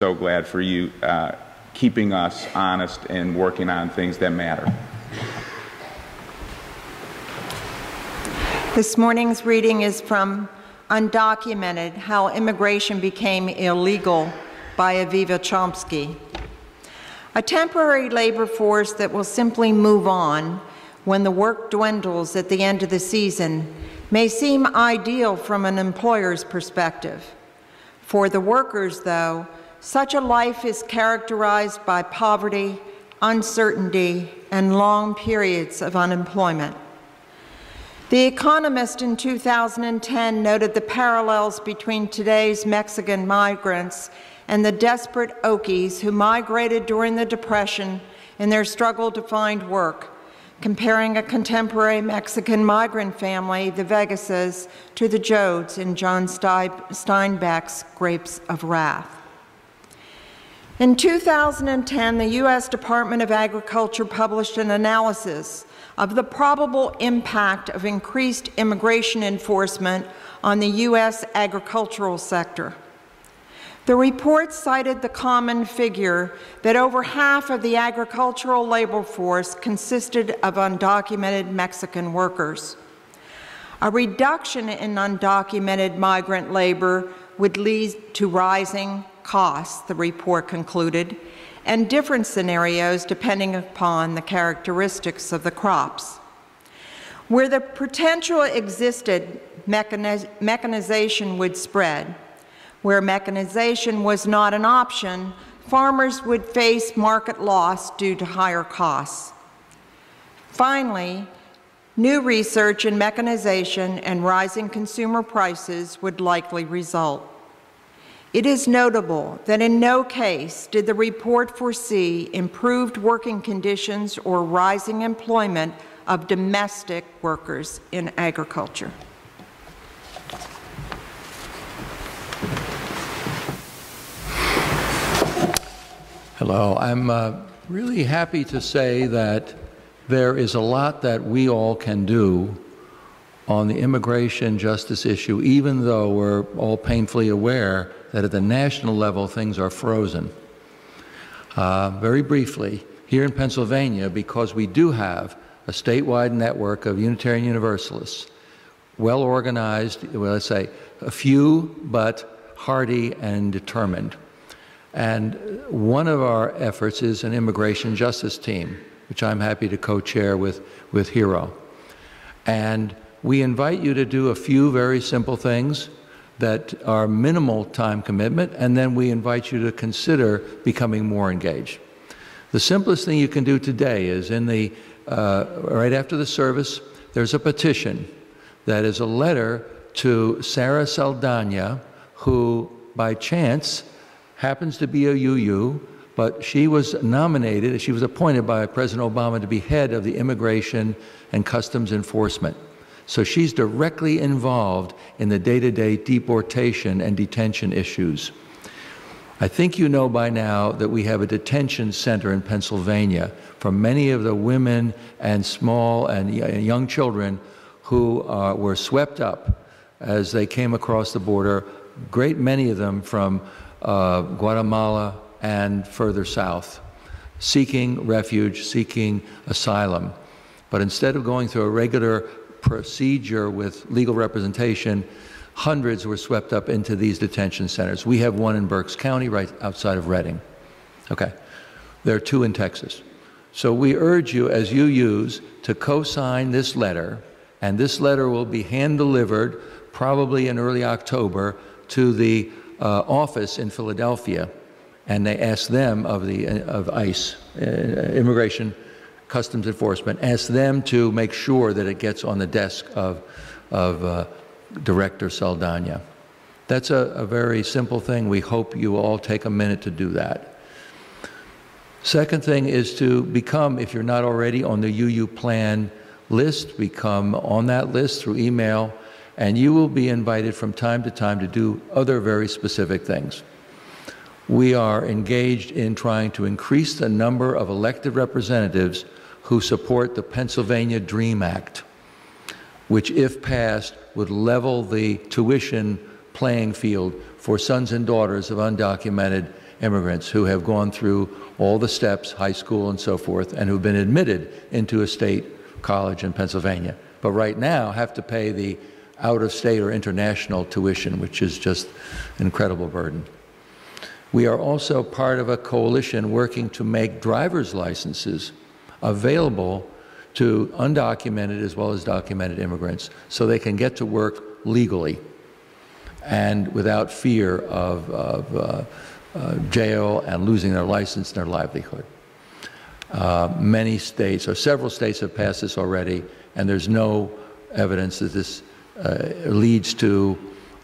so glad for you keeping us honest and working on things that matter. This morning's reading is from Undocumented: How Immigration Became Illegal by Aviva Chomsky. A temporary labor force that will simply move on when the work dwindles at the end of the season may seem ideal from an employer's perspective. For the workers, though, such a life is characterized by poverty, uncertainty, and long periods of unemployment. The Economist in 2010 noted the parallels between today's Mexican migrants and the desperate Okies who migrated during the Depression in their struggle to find work, comparing a contemporary Mexican migrant family, the Vegases, to the Jodes in John Steinbeck's Grapes of Wrath. In 2010, the U.S. Department of Agriculture published an analysis of the probable impact of increased immigration enforcement on the U.S. agricultural sector. The report cited the common figure that over half of the agricultural labor force consisted of undocumented Mexican workers. A reduction in undocumented migrant labor would lead to rising costs, the report concluded, and different scenarios depending upon the characteristics of the crops. Where the potential existed, mechanization would spread. Where mechanization was not an option, farmers would face market loss due to higher costs. Finally, new research in mechanization and rising consumer prices would likely result. It is notable that in no case did the report foresee improved working conditions or rising employment of domestic workers in agriculture. Hello. I'm really happy to say that there is a lot that we all can do on the immigration justice issue, even though we're all painfully aware that at the national level things are frozen. Very briefly, here in Pennsylvania, because we do have a statewide network of Unitarian Universalists, well organized, well, let's say a few, but hardy and determined. And one of our efforts is an immigration justice team, which I'm happy to co-chair with Hero. And we invite you to do a few very simple things that are minimal time commitment, and then we invite you to consider becoming more engaged. The simplest thing you can do today is right after the service, there's a petition that is a letter to Sarah Saldana, who by chance happens to be a UU, but she was nominated, she was appointed by President Obama to be head of the Immigration and Customs Enforcement. So she's directly involved in the day-to-day deportation and detention issues. I think you know by now that we have a detention center in Pennsylvania for many of the women and small and young children who were swept up as they came across the border, great many of them from Guatemala and further south, seeking refuge, seeking asylum. But instead of going through a regular procedure with legal representation, hundreds were swept up into these detention centers. We have one in Berks County right outside of Reading. Okay. There are two in Texas. So we urge you as UUs to co-sign this letter, and this letter will be hand-delivered probably in early October to the office in Philadelphia, and they ask them of ICE, Immigration Customs Enforcement, ask them to make sure that it gets on the desk of Director Saldana. That's a very simple thing. We hope you will all take a minute to do that. Second thing is to become, if you're not already on the UU plan list, become on that list through email, and you will be invited from time to time to do other very specific things. We are engaged in trying to increase the number of elected representatives who support the Pennsylvania DREAM Act, which, if passed, would level the tuition playing field for sons and daughters of undocumented immigrants who have gone through all the steps, high school and so forth, and who've been admitted into a state college in Pennsylvania, but right now have to pay the out-of-state or international tuition, which is just an incredible burden. We are also part of a coalition working to make driver's licenses available to undocumented as well as documented immigrants so they can get to work legally and without fear of jail and losing their license and their livelihood. Many states, or several states, have passed this already, and there's no evidence that this leads to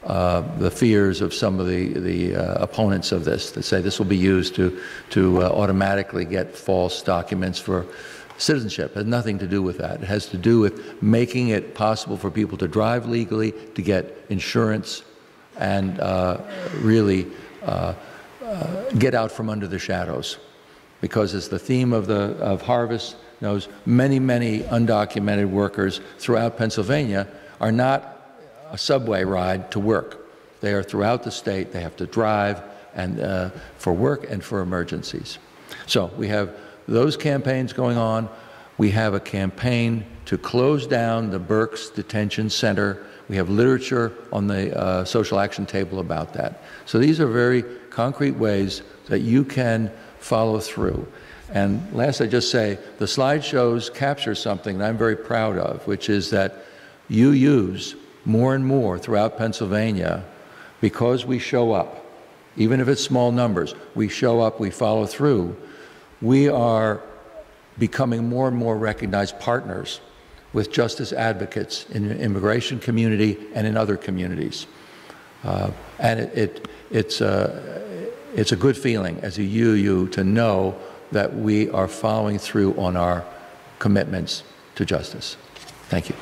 the fears of some of the opponents of this, that say this will be used to automatically get false documents for citizenship. It has nothing to do with that. It has to do with making it possible for people to drive legally, to get insurance, and really get out from under the shadows. Because as the theme of Harvest knows, many, many undocumented workers throughout Pennsylvania are not a subway ride to work. They are throughout the state. They have to drive and for work and for emergencies. So we have those campaigns going on. We have a campaign to close down the Berks Detention Center. We have literature on the social action table about that. So these are very concrete ways that you can follow through. And last, I just say, the slideshows capture something that I'm very proud of, which is that you use more and more throughout Pennsylvania, because we show up, even if it's small numbers, we show up, we follow through, we are becoming more and more recognized partners with justice advocates in the immigration community and in other communities. And it's a good feeling as a UU to know that we are following through on our commitments to justice. Thank you.